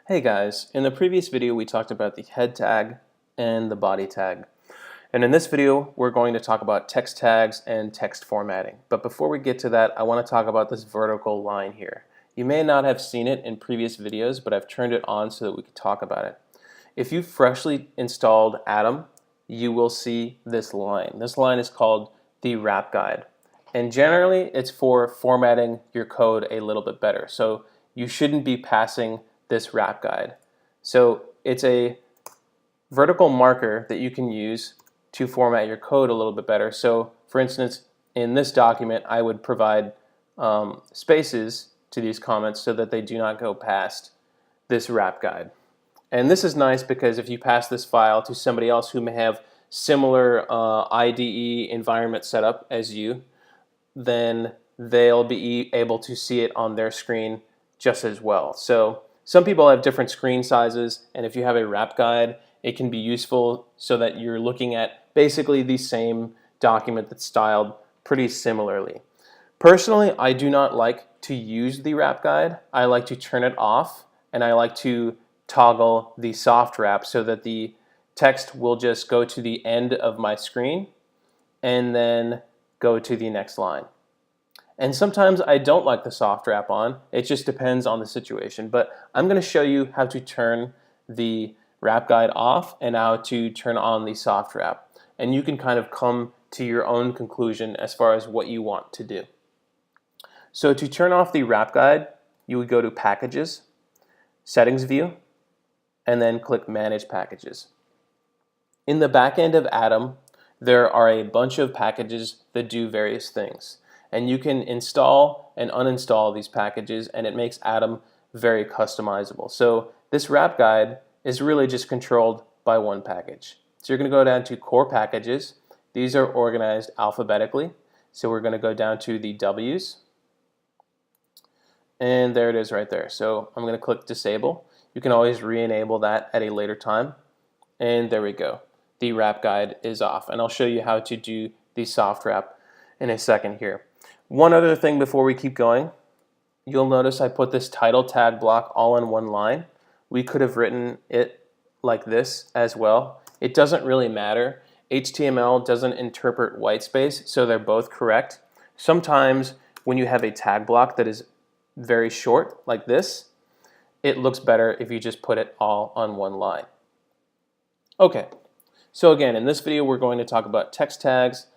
Hey guys, in the previous video we talked about the head tag and the body tag. And in this video we're going to talk about text tags and text formatting. But before we get to that, I want to talk about this vertical line here. You may not have seen it in previous videos, but I've turned it on so that we can talk about it. If you freshly installed Atom, you will see this line. This line is called the wrap guide. And generally it's for formatting your code a little bit better. So you shouldn't be passing this wrap guide. So it's a vertical marker that you can use to format your code a little bit better. So for instance, in this document, I would provide spaces to these comments so that they do not go past this wrap guide. And this is nice because if you pass this file to somebody else who may have similar IDE environment set up as you, then they'll be able to see it on their screen just as well. So some people have different screen sizes, and if you have a wrap guide, it can be useful so that you're looking at basically the same document that's styled pretty similarly. Personally, I do not like to use the wrap guide. I like to turn it off, and I like to toggle the soft wrap so that the text will just go to the end of my screen and then go to the next line. And sometimes I don't like the soft wrap on. It just depends on the situation. But I'm going to show you how to turn the wrap guide off and how to turn on the soft wrap. And you can kind of come to your own conclusion as far as what you want to do. So to turn off the wrap guide, you would go to Packages, Settings View, and then click Manage Packages. In the back end of Atom, there are a bunch of packages that do various things. And you can install and uninstall these packages, and it makes Atom very customizable. So this wrap guide is really just controlled by one package. So you're going to go down to Core Packages. These are organized alphabetically. So we're going to go down to the W's. And there it is right there. So I'm going to click Disable. You can always re-enable that at a later time. And there we go. The wrap guide is off. And I'll show you how to do the soft wrap in a second here. One other thing before we keep going, you'll notice I put this title tag block all in one line. We could have written it like this as well. It doesn't really matter. HTML doesn't interpret white space, so they're both correct. Sometimes when you have a tag block that is very short, like this, it looks better if you just put it all on one line. Okay, so again, in this video we're going to talk about text tags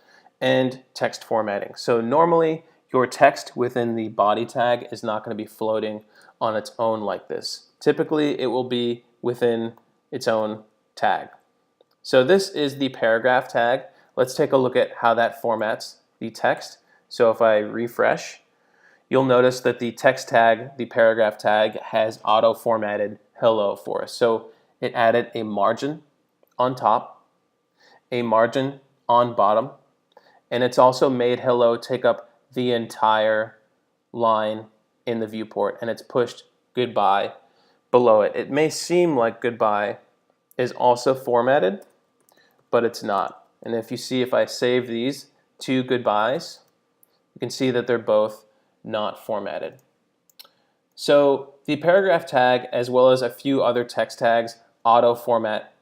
and text formatting. So normally your text within the body tag is not going to be floating on its own like this. Typically it will be within its own tag. So this is the paragraph tag. Let's take a look at how that formats the text. So if I refresh, you'll notice that the text tag, the paragraph tag, has auto-formatted hello for us. So it added a margin on top, a margin on bottom, and it's also made hello take up the entire line in the viewport, and it's pushed goodbye below it. It may seem like goodbye is also formatted, but it's not. And if you see, if I save these two goodbyes, you can see that they're both not formatted. So the paragraph tag, as well as a few other text tags, auto-format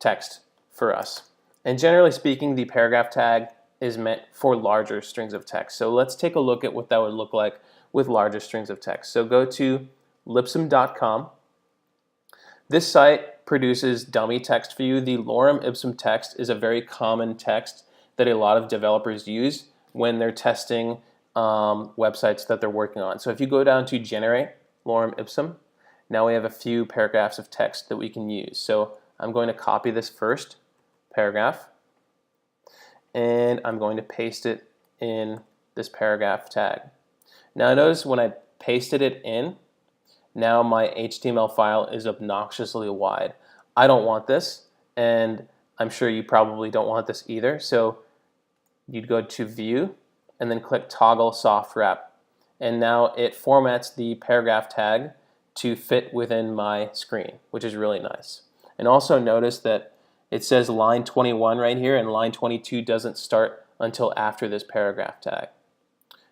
text for us. And generally speaking, the paragraph tag is meant for larger strings of text. So let's take a look at what that would look like with larger strings of text. So go to lipsum.com. This site produces dummy text for you. The lorem ipsum text is a very common text that a lot of developers use when they're testing websites that they're working on. So if you go down to generate lorem ipsum, now we have a few paragraphs of text that we can use. So I'm going to copy this first paragraph, and I'm going to paste it in this paragraph tag. Now notice when I pasted it in, now my HTML file is obnoxiously wide. I don't want this, and I'm sure you probably don't want this either. So you'd go to View and then click Toggle Soft Wrap. And now it formats the paragraph tag to fit within my screen, which is really nice. And also notice that it says line 21 right here, and line 22 doesn't start until after this paragraph tag.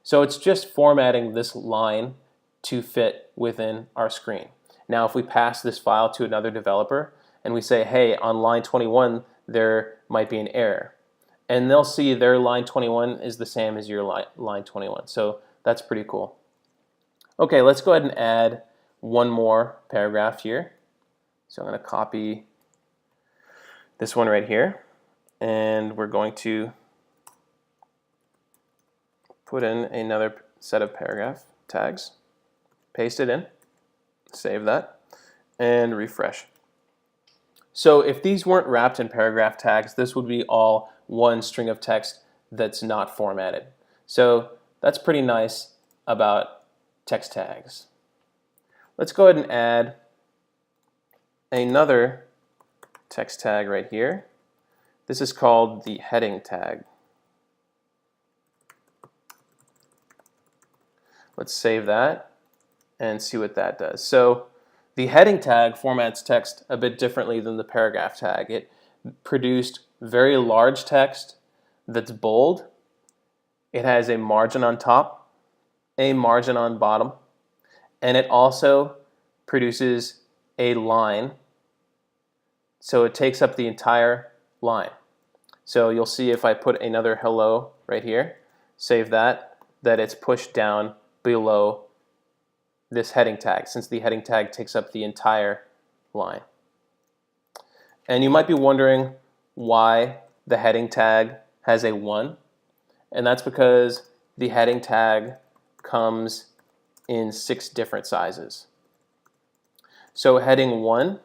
So it's just formatting this line to fit within our screen. Now if we pass this file to another developer and we say, hey, on line 21 there might be an error, and they'll see their line 21 is the same as your line 21. So that's pretty cool. Okay, let's go ahead and add one more paragraph here. So I'm going to copy this one right here, and we're going to put in another set of paragraph tags, paste it in, save that, and refresh. So if these weren't wrapped in paragraph tags, this would be all one string of text that's not formatted. So that's pretty nice about text tags. Let's go ahead and add another text tag right here. This is called the heading tag. Let's save that and see what that does. So the heading tag formats text a bit differently than the paragraph tag. It produced very large text that's bold. It has a margin on top, a margin on bottom, and it also produces a line. So it takes up the entire line. So you'll see if I put another hello right here, save that it's pushed down below this heading tag, since the heading tag takes up the entire line. And you might be wondering why the heading tag has a 1, and that's because the heading tag comes in 6 different sizes. So heading 1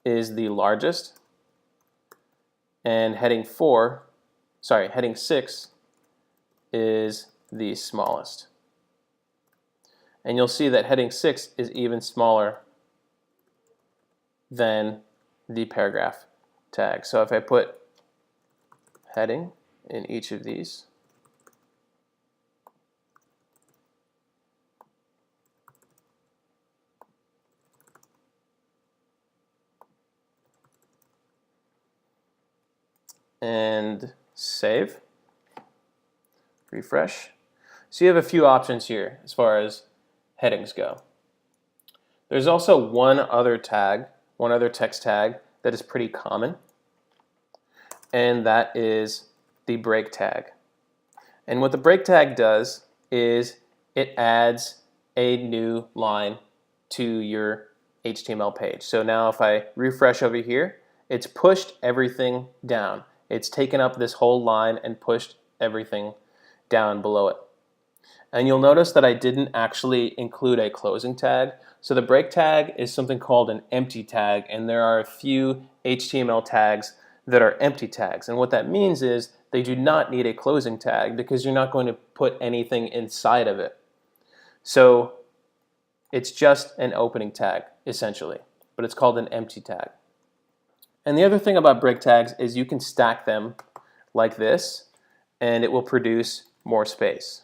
is the largest, and heading 6 is the smallest. And you'll see that heading 6 is even smaller than the paragraph tag. So if I put heading in each of these, and save, refresh. So you have a few options here as far as headings go. There's also one other text tag that is pretty common, and that is the break tag. And what the break tag does is it adds a new line to your HTML page. So now if I refresh over here, it's pushed everything down. It's taken up this whole line and pushed everything down below it. And you'll notice that I didn't actually include a closing tag. So the break tag is something called an empty tag, and there are a few HTML tags that are empty tags. And what that means is they do not need a closing tag because you're not going to put anything inside of it. So it's just an opening tag, essentially, but it's called an empty tag. And the other thing about break tags is you can stack them like this, and it will produce more space.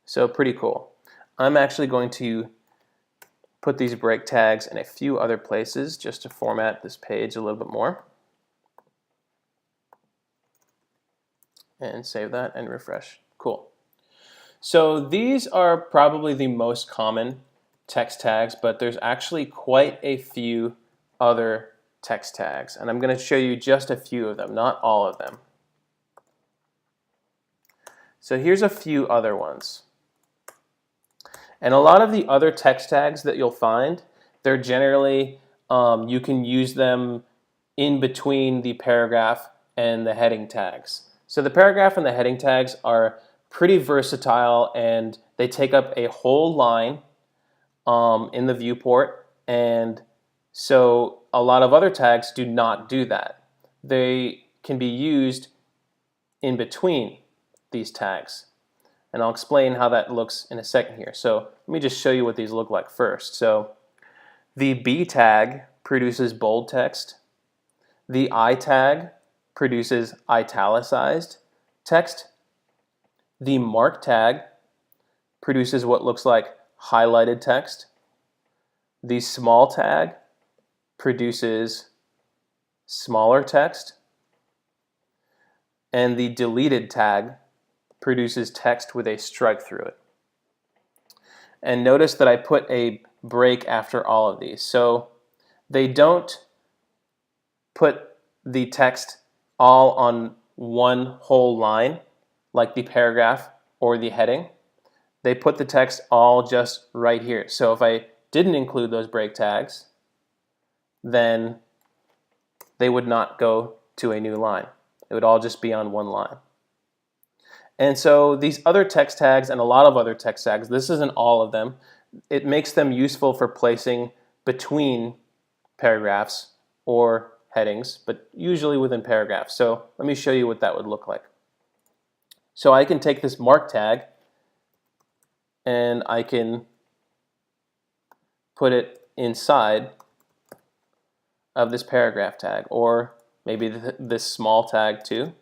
So pretty cool. I'm actually going to put these break tags in a few other places just to format this page a little bit more. And save that and refresh. Cool. So these are probably the most common text tags, but there's actually quite a few other text tags. And I'm going to show you just a few of them, not all of them. So here's a few other ones. And a lot of the other text tags that you'll find, they're generally, you can use them in between the paragraph and the heading tags. So the paragraph and the heading tags are pretty versatile, and they take up a whole line in the viewport, and so a lot of other tags do not do that. They can be used in between these tags. And I'll explain how that looks in a second here. So let me just show you what these look like first. So the B tag produces bold text. The I tag produces italicized text. The mark tag produces what looks like highlighted text. The small tag produces smaller text. And the deleted tag produces text with a strike through it. And notice that I put a break after all of these. So they don't put the text all on one whole line like the paragraph or the heading. They put the text all just right here. So if I didn't include those break tags, then they would not go to a new line. It would all just be on one line. And so these other text tags and a lot of other text tags, this isn't all of them, it makes them useful for placing between paragraphs or headings, but usually within paragraphs. So let me show you what that would look like. So I can take this mark tag and I can put it inside of this paragraph tag, or maybe this small tag too.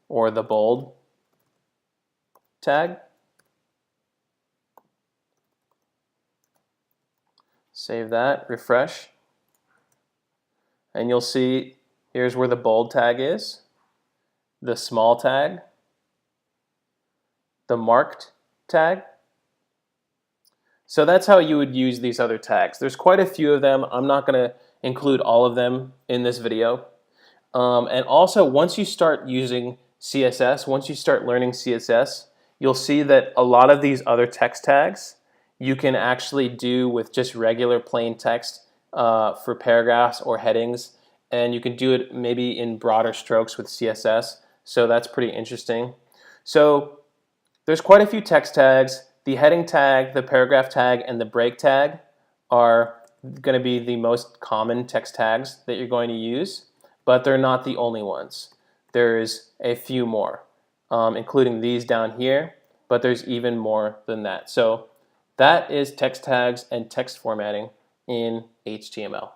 Or the bold tag. Save that, refresh. And you'll see here's where the bold tag is, the small tag, the marked tag. So that's how you would use these other tags. There's quite a few of them. I'm not going to include all of them in this video. And also, once you start using CSS, once you start learning CSS, you'll see that a lot of these other text tags you can actually do with just regular plain text for paragraphs or headings, and you can do it maybe in broader strokes with CSS. So that's pretty interesting. So there's quite a few text tags. The heading tag, the paragraph tag, and the break tag are going to be the most common text tags that you're going to use, but they're not the only ones. There's a few more, including these down here, but there's even more than that. So that is text tags and text formatting in HTML.